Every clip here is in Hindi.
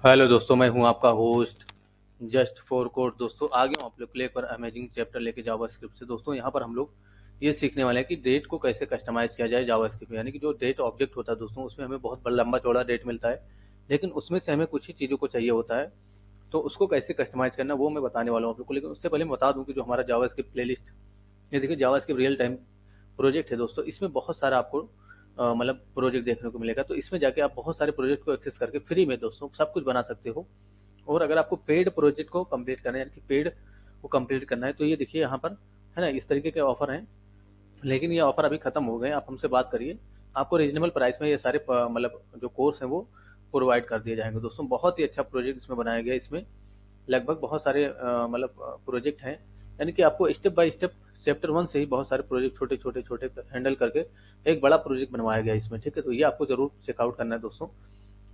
हेलो दोस्तों, मैं हूं आपका होस्ट जस्ट फॉर कोड। दोस्तों आ गया हूं आप लोग के लिए एक और अमेजिंग चैप्टर लेके जावास्क्रिप्ट से। दोस्तों यहां पर हम लोग ये सीखने वाले हैं कि डेट को कैसे कस्टमाइज किया जाए जावास्क्रिप्ट में। यानी कि जो डेट ऑब्जेक्ट होता है दोस्तों, उसमें हमें बहुत बड़ा लंबा चौड़ा डेट मिलता है, लेकिन उसमें से हमें कुछ ही चीज़ों को चाहिए होता है। तो उसको कैसे कस्टमाइज करना वो मैं बताने वाला हूँ आप लोग को। लेकिन उससे पहले मैं बता दूँ कि जो हमारा जावास्क्रिप्ट प्लेलिस्ट, ये देखिए जावास्क्रिप्ट रियल टाइम प्रोजेक्ट है दोस्तों। इसमें बहुत सारा आपको मतलब प्रोजेक्ट देखने को मिलेगा। तो इसमें जाके आप बहुत सारे प्रोजेक्ट को एक्सेस करके फ्री में दोस्तों सब कुछ बना सकते हो। और अगर आपको पेड प्रोजेक्ट को कंप्लीट करना है, यानी कि पेड को कंप्लीट करना है, तो ये देखिए यहाँ पर है ना, इस तरीके के ऑफर हैं। लेकिन ये ऑफर अभी खत्म हो गए। आप हमसे बात करिए, आपको रीजनेबल प्राइस में ये सारे मतलब जो कोर्स हैं वो प्रोवाइड कर दिए जाएंगे दोस्तों। बहुत ही अच्छा प्रोजेक्ट इसमें बनाया गया है। इसमें लगभग बहुत सारे मतलब प्रोजेक्ट हैं। यानी कि आपको स्टेप बाय स्टेप चैप्टर 1 से ही बहुत सारे प्रोजेक्ट छोटे छोटे छोटे हैंडल करके एक बड़ा प्रोजेक्ट बनवाया गया है इसमें। ठीक है, तो ये आपको जरूर चेकआउट करना है दोस्तों।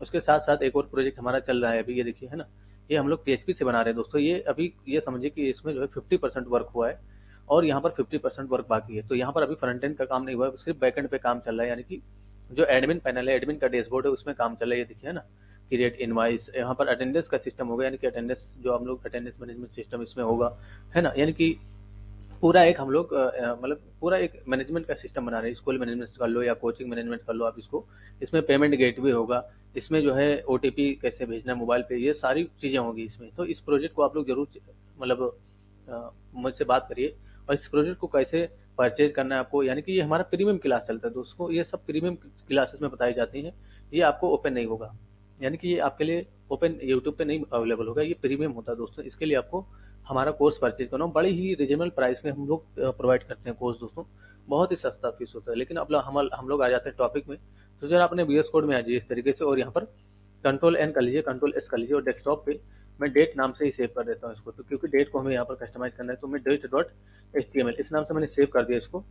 उसके साथ साथ एक और प्रोजेक्ट हमारा चल रहा है अभी, ये देखिए है ना, ये हम लोग पीएचपी से बना रहे हैं दोस्तों। ये अभी ये समझिए कि इसमें जो है 50% वर्क हुआ है और यहाँ पर 50% वर्क बाकी है। तो यहाँ पर अभी फ्रंट एंड का काम नहीं हुआ है, सिर्फ बैक एंड पे काम चल रहा है। यानी कि जो एडमिन पैनल है, एडमिन का डैशबोर्ड है, उसमें काम चल रहा है। ये देखिए है ना, क्रिएट इनवाइस, यहाँ पर अटेंडेंस का सिस्टम होगा। यानी कि अटेंडेंस जो हम लोग अटेंडेंस मैनेजमेंट सिस्टम इसमें होगा, है ना। यानी कि पूरा एक हम लोग मतलब पूरा एक मैनेजमेंट का सिस्टम बना रहे हैं। स्कूल मैनेजमेंट कर लो या कोचिंग मैनेजमेंट कर लो आप इसको। इसमें पेमेंट गेटवे होगा, इसमें जो है ओटीपी कैसे भेजना है मोबाइल पे, ये सारी चीज़ें होंगी इसमें। तो इस प्रोजेक्ट को आप लोग जरूर मतलब मुझसे बात करिए। और इस प्रोजेक्ट को कैसे परचेज करना है आपको, यानी कि ये हमारा प्रीमियम क्लास चलता है दोस्तों। ये सब प्रीमियम क्लासेस में बताई जाती हैं। ये आपको ओपन नहीं होगा, यानी कि ये आपके लिए ओपन यूट्यूब पे नहीं अवेलेबल होगा। ये प्रीमियम होता है दोस्तों। इसके लिए आपको हमारा कोर्स परचेज करना हो। बड़ी ही रिजनेबल प्राइस में हम लोग प्रोवाइड करते हैं कोर्स दोस्तों। बहुत ही सस्ता फीस होता है। लेकिन अब हम लोग आ जाते हैं टॉपिक में। तो जरा अपने वीएस कोड में आ जाइए इस तरीके से, और यहाँ पर कंट्रोल एन कर लीजिए, कंट्रोल एस कर लीजिए, और डेस्कटॉप पे मैं डेट नाम से ही सेव कर देता हूँ इसको। तो क्योंकि डेट को हमें यहाँ पर कस्टमाइज करना है, तो मैं डेट डॉट HTML इस नाम से मैंने सेव कर दिया इसको।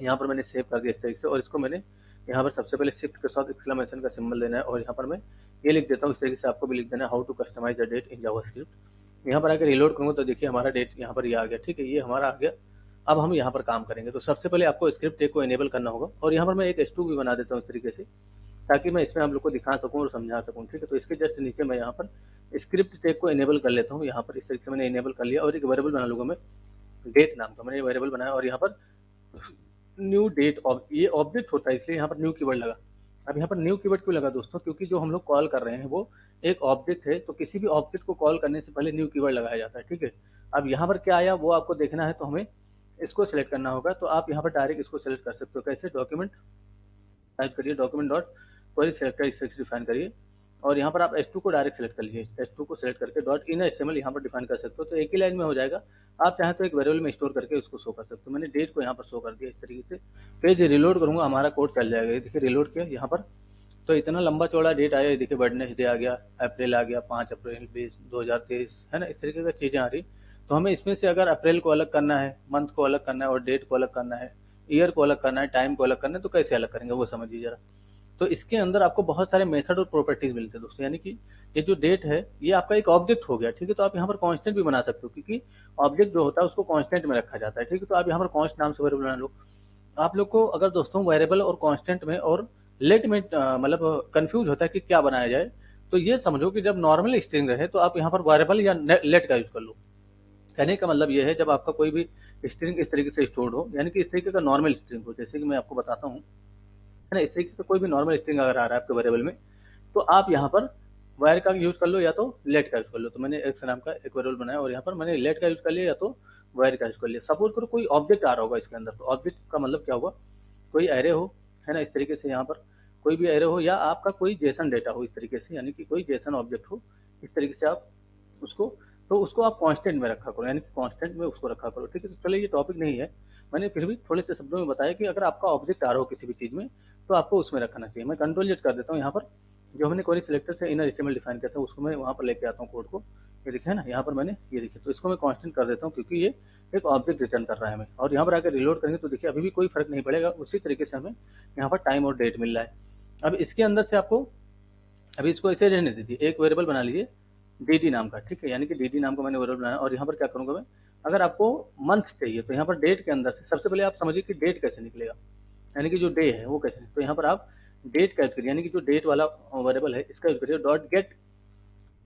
यहाँ पर मैंने सेव कर दिया इस तरीके से, और इसको मैंने यहाँ पर सबसे पहले शिफ्ट के साथ एक्सक्लेमेशन का सिंबल देना है, और यहाँ पर मैं ये लिख देता हूँ इस तरीके से। आपको भी लिख देना है, how to customise the date in JavaScript. यहाँ पर आकर रिलोड करूँगा तो देखिए हमारा डेट यहाँ पर ये आ गया। ठीक है, ये हमारा आ गया। अब हम यहाँ पर काम करेंगे। तो सबसे पहले आपको स्क्रिप्ट टेग को एनेबल करना होगा, और यहाँ पर मैं एक S2 भी बना देता हूँ इस तरीके से, ताकि मैं इसमें आप लोग को दिखा सकूँ और समझा सकूँ। ठीक है, तो इसके जस्ट नीचे मैं यहाँ पर स्क्रिप्ट टेग को एनेबल कर लेता हूँ। यहाँ पर इस तरीके से मैंने एनेबल कर लिया, और एक वेरिएबल बना लूंगा मैं डेट नाम का। मैंने वेरिएबल बनाया, और यहाँ पर न्यू डेट ये ऑब्जेक्ट होता है, इसलिए यहाँ पर न्यू कीवर्ड लगा। अब यहाँ पर न्यू कीवर्ड क्यों लगा दोस्तों, क्योंकि जो हम लोग कॉल कर रहे हैं वो एक ऑब्जेक्ट है। तो किसी भी ऑब्जेक्ट को कॉल करने से पहले न्यू कीवर्ड लगाया जाता है। ठीक है, अब यहाँ पर क्या आया वो आपको देखना है, तो हमें इसको सिलेक्ट करना होगा। तो आप यहाँ पर डायरेक्ट इसको सिलेक्ट कर सकते हो। कैसे, डॉक्यूमेंट टाइप करिए, डॉक्यूमेंट डॉट क्वेरी सेलेक्टर इस तरीके से डिफाइन करिए, और यहाँ पर आप S2 को डायरेक्ट सेलेक्ट कर लीजिए। S2 को सेलेक्ट करके डॉट इन HTML यहाँ पर डिफाइन कर सकते हो। तो एक ही लाइन में हो जाएगा। आप चाहें तो एक वेरिएबल में स्टोर करके उसको शो कर सकते हो। मैंने डेट को यहाँ पर शो कर दिया इस तरीके से। पेज रिलोड करूंगा, हमारा कोड चल जाएगा। ये देखिए रिलोड किया यहाँ पर, तो इतना लंबा चौड़ा डेट आया। ये देखिए वेडनेसडे आ गया, अप्रैल आ गया, 5 अप्रैल 2023, है ना। इस तरीके का चीज़ें आ रही। तो हमें इसमें से अगर अप्रैल को अलग करना है, मंथ को अलग करना है, और डेट को अलग करना है, ईयर को अलग करना है, टाइम को अलग करना है, तो कैसे अलग करेंगे वो समझिए जरा। तो इसके अंदर आपको बहुत सारे मेथड और प्रॉपर्टीज मिलते हैं दोस्तों। यानी कि ये जो डेट है ये आपका एक ऑब्जेक्ट हो गया। ठीक है, तो आप यहाँ पर कांस्टेंट भी बना सकते हो, क्योंकि ऑब्जेक्ट जो होता है उसको कांस्टेंट में रखा जाता है। ठीक है, तो आप यहाँ पर कॉन्स्ट नाम से वेरिएबल बना लो। आप लोग को अगर दोस्तों वेरिएबल और कांस्टेंट में और लेट में मतलब कंफ्यूज होता है कि क्या बनाया जाए, तो ये समझो कि जब नॉर्मल स्ट्रिंग रहे तो आप यहाँ पर वेरिएबल या लेट का यूज कर लो। कहने का मतलब ये है, जब आपका कोई भी स्ट्रिंग इस तरीके से स्टोर्ड हो, यानी कि इस तरीके का नॉर्मल स्ट्रिंग हो, जैसे कि मैं आपको बताता हूँ, है ना। इस तरीके से कोई भी नॉर्मल स्ट्रिंग अगर आ रहा है आपके वेरिएबल में, तो आप यहाँ पर वायर का यूज कर लो या तो लेट का यूज कर लो। तो मैंने एक्स नाम का एक वेरिएबल बनाया, और यहाँ पर मैंने लेट का यूज कर लिया या तो वायर का यूज कर लिया। सपोज करो कोई ऑब्जेक्ट आ रहा होगा इसके अंदर, तो ऑब्जेक्ट का मतलब क्या होगा, कोई एरे हो, है ना। इस तरीके से यहाँ पर कोई भी एरे हो, या आपका कोई जेसन डेटा हो इस तरीके से, यानी कि कोई जेसन ऑब्जेक्ट हो। इस तरीके से आप उसको, तो उसको आप कांस्टेंट में रखा करो, यानी कि कांस्टेंट में उसको रखा करो। ठीक है, तो चलिए ये टॉपिक नहीं है, मैंने फिर भी थोड़े से शब्दों में बताया कि अगर आपका ऑब्जेक्ट आ रहा हो किसी भी चीज़ में, तो आपको उसमें रखना चाहिए। मैं कंट्रोल जेड कर देता हूँ। यहाँ पर जो हमने क्वेरी सिलेक्टर से इनर HTML डिफाइन किया था, उसको मैं वहाँ पर लेके आता हूँ कोड को। ये देखिए ना, यहाँ पर मैंने ये देखिए, तो इसको मैं कांस्टेंट कर देता हूँ, क्योंकि ये एक ऑब्जेक्ट रिटर्न कर रहा है हमें। और यहाँ पर आकर रिलोड करेंगे तो देखिए अभी भी कोई फर्क नहीं पड़ेगा। उसी तरीके से हमें यहाँ पर टाइम और डेट मिल रहा है। अब इसके अंदर से आपको अभी इसको ऐसे रहने दीजिए, एक वेरिएबल बना लीजिए डी नाम का। ठीक है, यानी कि डी नाम का मैंने वेरिएबल बनाया, और यहाँ पर क्या करूँगा मैं, अगर आपको मंथ चाहिए तो यहाँ पर डेट के अंदर से सबसे पहले आप समझिए कि डेट कैसे निकलेगा, यानी कि जो डे है वो कैसे। तो यहाँ पर आप डेट का यूज करिए, यानी कि जो डेट वाला वेरिएबल है इसका यूज करिए। डॉट गेट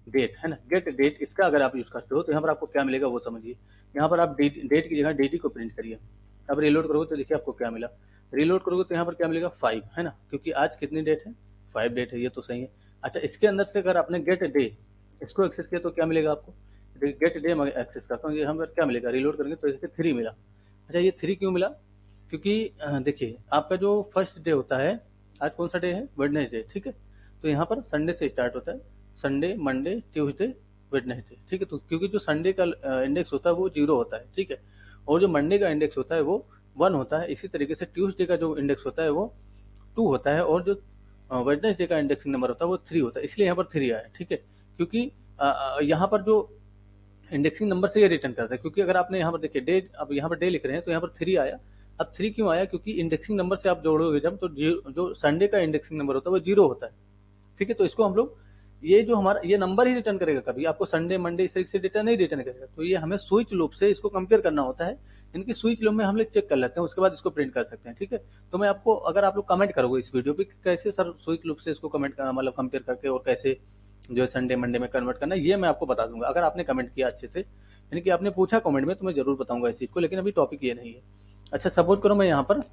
डेट है ना, गेट डेट, इसका अगर आप यूज करते हो तो यहाँ पर आपको क्या मिलेगा वो समझिए। यहाँ पर आप डेट की जगह डेटी को प्रिंट करिए। अब रिलोड करोगे तो देखिए आपको क्या मिला, रिलोड करोगे तो यहाँ पर क्या मिलेगा 5 है ना, क्योंकि आज कितनी डेट है 5 डेट है, ये तो सही है। अच्छा, इसके अंदर से अगर आपने गेट डे इसको एक्सेस किया तो क्या मिलेगा आपको, गेट डे मैं एक्सेस करता हूँ, ये हमें क्या मिलेगा, रिलोड करेंगे तो देखिए 3 मिला। अच्छा, ये 3 क्यों मिला, क्योंकि देखिए आपका जो फर्स्ट डे होता है, आज कौन सा डे है, वेडनेसडे, ठीक है। तो यहाँ पर संडे से स्टार्ट होता है, संडे मंडे ट्यूसडे वेडनेसडे, ठीक है। तो क्योंकि जो संडे का इंडेक्स होता है वो 0 होता है, ठीक है, और जो मंडे का इंडेक्स होता है वो 1 होता है। इसी तरीके से ट्यूसडे का जो इंडेक्स होता है वो 2 होता है, और जो वेडनेसडे का इंडेक्सिंग नंबर होता है वो 3 होता है, इसलिए यहाँ पर 3 आया, ठीक है। क्योंकि यहाँ पर जो इंडेक्सिंग नंबर से ये रिटर्न करता है, क्योंकि अगर आपने यहाँ पर देखिए डे, अब यहाँ पर डे लिख रहे हैं तो यहाँ पर 3 आया। अब 3 क्यों आया, क्योंकि इंडेक्सिंग नंबर से आप जोड़ोगे जब, तो जो संडे का इंडेक्सिंग नंबर होता है वो 0 होता है, ठीक है। तो इसको हम लोग, ये जो हमारा ये नंबर ही रिटर्न करेगा, कभी आपको संडे मंडे इस तरीके से डेटा नहीं रिटर्न करेगा। तो ये हमें स्विच लूप से इसको कंपेयर करना होता है, इनकी स्विच लूप में हम लोग चेक कर लेते हैं, उसके बाद इसको प्रिंट कर सकते हैं, ठीक है। तो मैं आपको, अगर आप लोग कमेंट करोगे इस वीडियो पे कैसे सर स्विच लूप से इसको कमेंट मतलब कंपेयर करके और कैसे जो संडे मंडे में कन्वर्ट करना है, ये मैं आपको बता दूंगा। अगर आपने कमेंट किया अच्छे से, यानी कि आपने पूछा कमेंट में, तो मैं जरूर बताऊंगा इस चीज को, लेकिन अभी टॉपिक ये नहीं है। अच्छा, सपोज करो मैं यहाँ पर,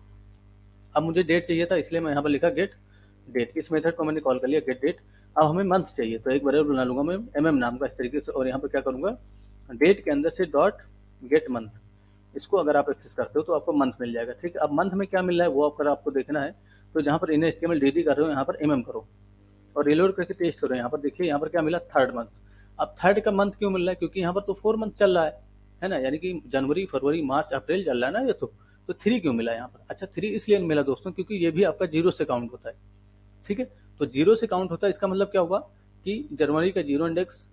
अब मुझे डेट चाहिए था, इसलिए मैं यहाँ पर लिखा गेट डेट, इस मेथड को मैंने कॉल कर लिया गेट डेट। अब हमें मंथ चाहिए, तो एक वेरिएबल बना लूंगा मैं नाम का इस तरीके से, और यहाँ पर क्या करूंगा, डेट के अंदर से डॉट गेट मंथ, इसको अगर आप एक्सेस करते हो तो आपको मंथ मिल जाएगा, ठीक है। अब मंथ में क्या मिल रहा है वो अगर आपको देखना है, तो जहाँ पर इन HTML DD कर रहे हो यहाँ पर करो और रिलोड करके टेस्ट करो। यहाँ पर देखिए, यहाँ पर क्या मिला, 3rd मंथ। अब 3rd का मंथ क्यों मिल रहा है, क्योंकि यहाँ पर तो 4 मंथ चल रहा है ना, यानी कि जनवरी फरवरी मार्च अप्रैल चल रहा है ना ये तो 3 क्यों मिला यहाँ पर। अच्छा, 3 इसलिए मिला दोस्तों, क्योंकि ये भी आपका 0 से काउंट होता है, ठीक है। तो 0 से काउंट होता है, इसका मतलब क्या हुआ कि जनवरी का 0 इंडेक्स,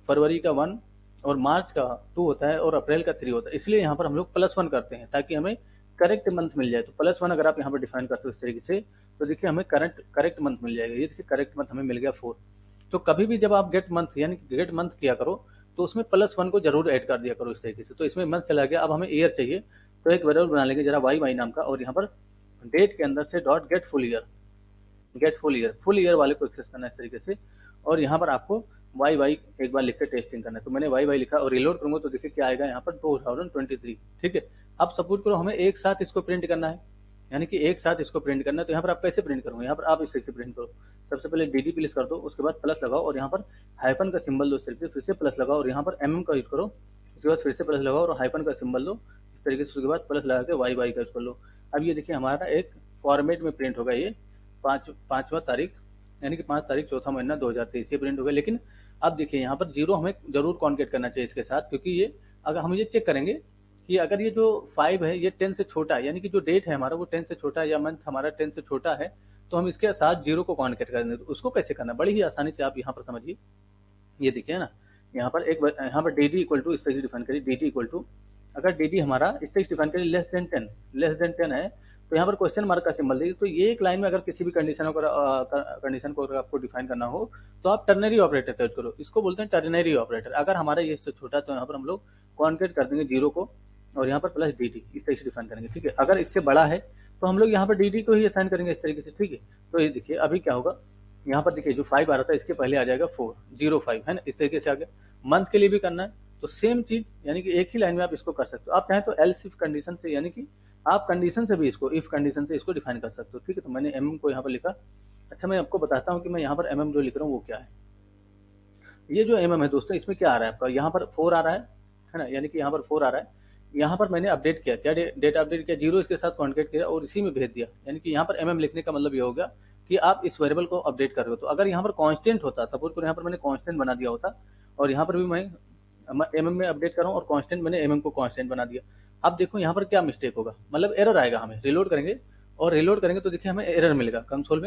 फरवरी का 1 और मार्च का 2 होता है और अप्रैल का 3 होता है, इसलिए यहाँ पर हम लोग +1 करते हैं ताकि हमें करेक्ट मंथ मिल जाए। तो +1 अगर आप यहाँ पर डिफाइन करते हो इस तरीके से, तो देखिए हमें करेक्ट मंथ मिल जाएगा। ये देखिए करेक्ट मंथ हमें मिल गया 4। तो कभी भी जब आप गेट मंथ यानी कि गेट मंथ किया करो, तो उसमें +1 को जरूर ऐड कर दिया करो इस तरीके से। तो इसमें मंथ चला गया, अब हमें ईयर चाहिए, तो एक वेरिएबल बना लेंगे जरा वाई नाम का, और यहाँ पर डेट के अंदर से dot get full year, full year वाले को एक्सेस करना है इस तरीके से, और यहाँ पर आपको वाई एक बार लिख कर टेस्टिंग करना है। तो मैंने वाई लिखा और रिलोड करूंगा तो देखिए क्या आएगा यहाँ पर 2023, ठीक है। अब सपोज करो हमें एक साथ इसको प्रिंट करना है, यानी कि एक साथ इसको प्रिंट करना है, तो यहाँ पर आप कैसे प्रिंट करोगे, यहाँ पर आप इस तरीके से प्रिंट करो। सबसे पहले DD प्लेस कर दो, उसके बाद प्लस लगाओ और यहाँ पर हाइफन का सिंबल दो इस तरीके से, फिर से प्लस लगाओ और यहाँ पर का यूज करो, उसके बाद फिर से प्लस लगाओ और हाइफन का सिंबल दो इस तरीके से, उसके बाद प्लस लगा के वाई का यूज कर लो। अब ये देखिए हमारा एक फॉर्मेट में प्रिंट होगा, ये 5वां तारीख, यानी कि 5 तारीख 4था महीना 2023 ये प्रिंट होगा। लेकिन अब देखिए यहाँ पर 0 हमें जरूर कॉन्केट करना चाहिए इसके साथ, क्योंकि ये अगर हम ये चेक करेंगे कि अगर ये जो 5 है ये 10 से छोटा है, यानी कि जो डेट है हमारा वो 10 से छोटा है, या मंथ हमारा 10 से छोटा है, तो हम इसके साथ 0 को कॉन्केट कर देंगे। तो उसको कैसे करना, बड़ी ही आसानी से आप यहाँ पर समझिए। ये देखिए ना, यहाँ पर यहाँ पर DD इक्वल टू इस तरीके डिफाइन करिए, DD इक्वल टू, अगर DD हमारा इस तरीके डिफाइन करिए लेस देन 10 है, तो यहाँ पर क्वेश्चन मार्क का सिंबल देखिए। तो ये एक लाइन में अगर किसी भी कंडीशन को अगर आपको डिफाइन करना हो, तो आप टर्नरी ऑपरेटर का यूज करो, इसको बोलते हैं टर्नरी ऑपरेटर। अगर हमारा ये इससे छोटा है तो यहाँ पर हम लोग कॉन्केट कर देंगे 0 को और यहाँ पर प्लस DD इस तरीके से डिफाइन करेंगे, ठीक है। अगर इससे बड़ा है तो हम लोग यहाँ पर DD को ही असाइन करेंगे इस तरीके से, ठीक है। तो ये देखिए अभी क्या होगा, यहाँ पर देखिए जो 5 आ रहा था इसके पहले आ जाएगा 405 है ना, इस तरीके से आ गया। मंथ के लिए भी करना है तो सेम चीज, यानी कि एक ही लाइन में आप इसको कर सकते हो। आप चाहें तो एल्स इफ कंडीशन से, यानी कि आप कंडीशन से भी इसको इफ कंडीशन से इसको डिफाइन कर सकते हो, ठीक है। तो मैंने को यहाँ पर लिखा। अच्छा, मैं आपको बताता हूँ कि मैं यहाँ पर जो लिख रहा हूँ वो क्या है। ये जो है दोस्तों, इसमें क्या आ रहा है आपका, यहाँ पर 4 आ रहा है ना, यानी कि यहाँ पर 4 आ रहा है। यहाँ पर मैंने अपडेट किया, क्या डेटा अपडेट किया, 0 इसके साथ कॉन्टेक्ट किया और इसी में भेज दिया, यानी कि यहाँ पर लिखने का मतलब ये हो गया कि आप इस वेरिएबल को अपडेट कर रहे हो। तो अगर यहाँ पर कांस्टेंट होता, सपोज करो यहाँ पर मैंने कांस्टेंट बना दिया होता, और यहाँ पर भी मैं में अपडेट कर रहा हूँ और कांस्टेंट मैंने को कांस्टेंट बना दिया। अब देखो यहाँ पर क्या मिस्टेक होगा, मतलब एरर आएगा, हमें रिलोड करेंगे तो देखिए हमें एरर मिलेगा कंसोल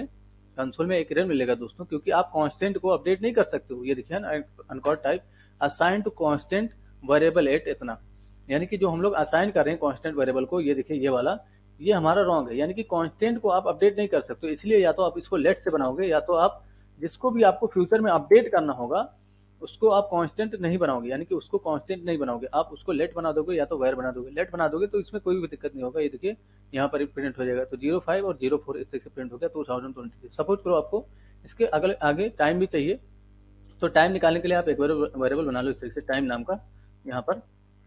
में एक एरर मिलेगा दोस्तों, क्योंकि आप कांस्टेंट को अपडेट नहीं कर सकते हो। ये देखिए ना, अनकॉर्ड type assign to constant variable at इतना, यानी कि जो हम लोग असाइन कर रहे हैं कांस्टेंट वेरिएबल को, ये देखिए ये वाला, ये हमारा रॉन्ग है, यानी कि कांस्टेंट को आप अपडेट नहीं कर सकते। इसलिए या तो आप इसको लेट से बनाओगे, या तो आप जिसको भी आपको फ्यूचर में अपडेट करना होगा उसको आप कांस्टेंट नहीं बनाओगे, यानी कि उसको कांस्टेंट नहीं बनाओगे, आप उसको लेट बना दोगे या तो वेर बना दोगे। लेट बना दोगे तो इसमें कोई भी दिक्कत नहीं होगा। ये देखिए यहाँ पर प्रिंट हो जाएगा, तो 05 और 04 इस तरह से प्रिंट हो गया 2023। सपोज करो आपको इसके आगे टाइम भी चाहिए, तो टाइम निकालने के लिए आप एक वेरिएबल बना लो इस तरीके से, टाइम नाम का, यहाँ पर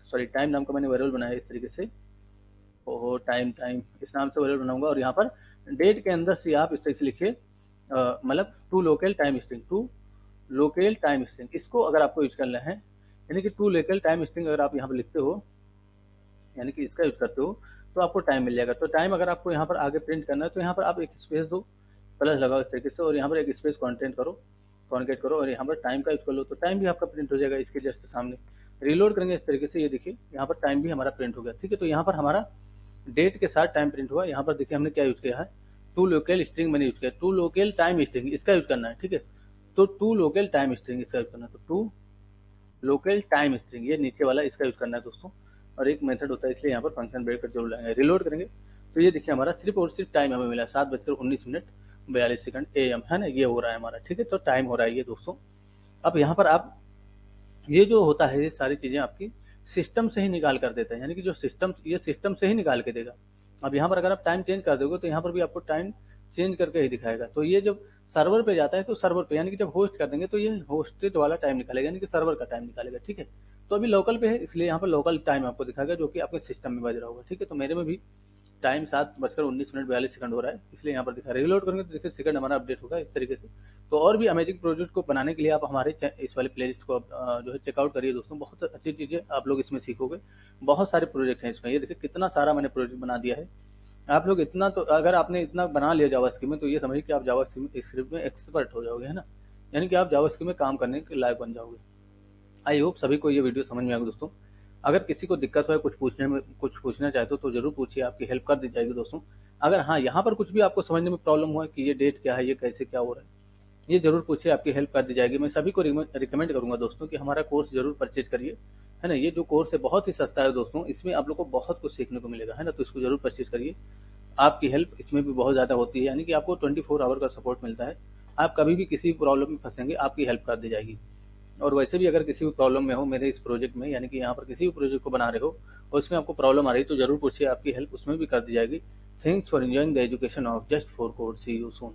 सॉरी टाइम नाम का मैंने वेरिएबल बनाया इस तरीके से, ओहो टाइम टाइम इस नाम से वेरिएबल बनाऊंगा। और यहाँ पर डेट के अंदर से आप इस तरीके से लिखिए, मतलब to local time string, to local time string, इसको अगर आपको यूज करना है, यानी कि टू लोकल टाइम स्ट्रिंग अगर आप यहाँ पर लिखते हो, यानी कि इसका यूज करते हो, तो आपको टाइम मिल जाएगा। तो टाइम अगर आपको यहाँ पर आगे प्रिंट करना है तो यहाँ पर आप एक स्पेस दो, प्लस लगाओ इस तरीके से, और यहाँ पर एक स्पेस कॉन्केट करो और यहाँ पर टाइम का यूज कर लो, तो टाइम भी आपका प्रिंट हो जाएगा इसके जस्ट सामने। रिलोड करेंगे इस तरीके से, ये देखिए यहाँ पर टाइम भी हमारा प्रिंट हो गया। ठीक है, तो यहाँ पर हमारा डेट के साथ टाइम प्रिंट हुआ। यहाँ पर देखिए हमने क्या यूज किया है, टू लोकल स्ट्रिंग मैंने यूज किया, टू लोकल टाइम स्ट्रिंग इसका यूज करना है। ठीक है, तो टू लोकल टाइम स्ट्रिंग इसका यूज करना है, तो टू लोकल टाइम स्ट्रिंग ये नीचे वाला इसका यूज करना है दोस्तों। और एक मेथड होता है इसलिए यहाँ पर फंक्शन ब्रेक कर जरूर लाएंगे। रिलोड करेंगे तो ये देखिए हमारा सिर्फ और सिर्फ टाइम हमें मिला 7:19 AM है ना, ये हो रहा है हमारा। ठीक है, तो टाइम हो रहा है ये दोस्तों। अब यहाँ पर आप ये जो होता है ये सारी चीजें आपकी सिस्टम से ही निकाल कर देता है, यानी कि जो सिस्टम ये सिस्टम से ही निकाल के देगा। अब यहाँ पर अगर आप टाइम चेंज कर दोगे तो यहाँ पर भी आपको टाइम चेंज करके ही दिखाएगा। तो ये जब सर्वर पे जाता है तो सर्वर पे, यानी कि जब होस्ट कर देंगे तो ये होस्टेड वाला टाइम निकालेगा, यानी कि सर्वर का टाइम निकालेगा। ठीक है, तो अभी लोकल पे है इसलिए यहाँ पर लोकल टाइम आपको दिखाएगा जो कि आपके सिस्टम में बज रहा होगा। ठीक है, तो मेरे में भी टाइम 7:19 हो रहा है इसलिए यहाँ पर दिखा रहा है। रिलोड करेंगे तो देखिए सेकंड हमारा अपडेट होगा इस तरीके से। तो और भी अमेजिंग प्रोजेक्ट को बनाने के लिए आप हमारे इस वाले प्लेलिस्ट को जो है चेकआउट करिए दोस्तों, बहुत अच्छी चीज़ें आप लोग इसमें सीखोगे। बहुत सारे प्रोजेक्ट हैं इसमें, ये देखिए कितना सारा मैंने प्रोजेक्ट बना दिया है। आप लोग इतना, तो अगर आपने इतना बना लिया जावास्क्रिप्ट में तो ये समझिए कि आप जावास्क्रिप्ट में एक्सपर्ट हो जाओगे, है ना, यानी कि आप जावास्क्रिप्ट में काम करने के लायक बन जाओगे। आई होप सभी को ये वीडियो समझ में आएगा दोस्तों। अगर किसी को दिक्कत हो, कुछ पूछना चाहते हो तो जरूर पूछिए, आपकी हेल्प कर दी जाएगी दोस्तों। अगर हाँ यहाँ पर कुछ भी आपको समझने में प्रॉब्लम हुआ कि ये डेट क्या है, ये कैसे क्या हो रहा है, ये जरूर पूछिए, आपकी हेल्प कर दी जाएगी। मैं सभी को रिकमेंड करूंगा दोस्तों कि हमारा कोर्स जरूर परचेज करिए, है ना। ये जो कोर्स है बहुत ही सस्ता है दोस्तों, इसमें आप लोग को बहुत कुछ सीखने को मिलेगा, है ना, तो इसको जरूर परचेज करिए। आपकी हेल्प इसमें भी बहुत ज़्यादा होती है, यानी कि आपको 24 आवर का सपोर्ट मिलता है। आप कभी भी किसी प्रॉब्लम में फंसेंगे आपकी हेल्प कर दी जाएगी। और वैसे भी अगर किसी भी प्रॉब्लम में हो मेरे इस प्रोजेक्ट में, यानी कि यहाँ पर किसी भी प्रोजेक्ट को बना रहे हो और उसमें आपको प्रॉब्लम आ रही है तो जरूर पूछिए, आपकी हेल्प उसमें भी कर दी जाएगी। Thanks for enjoying the education of just for code, see you soon.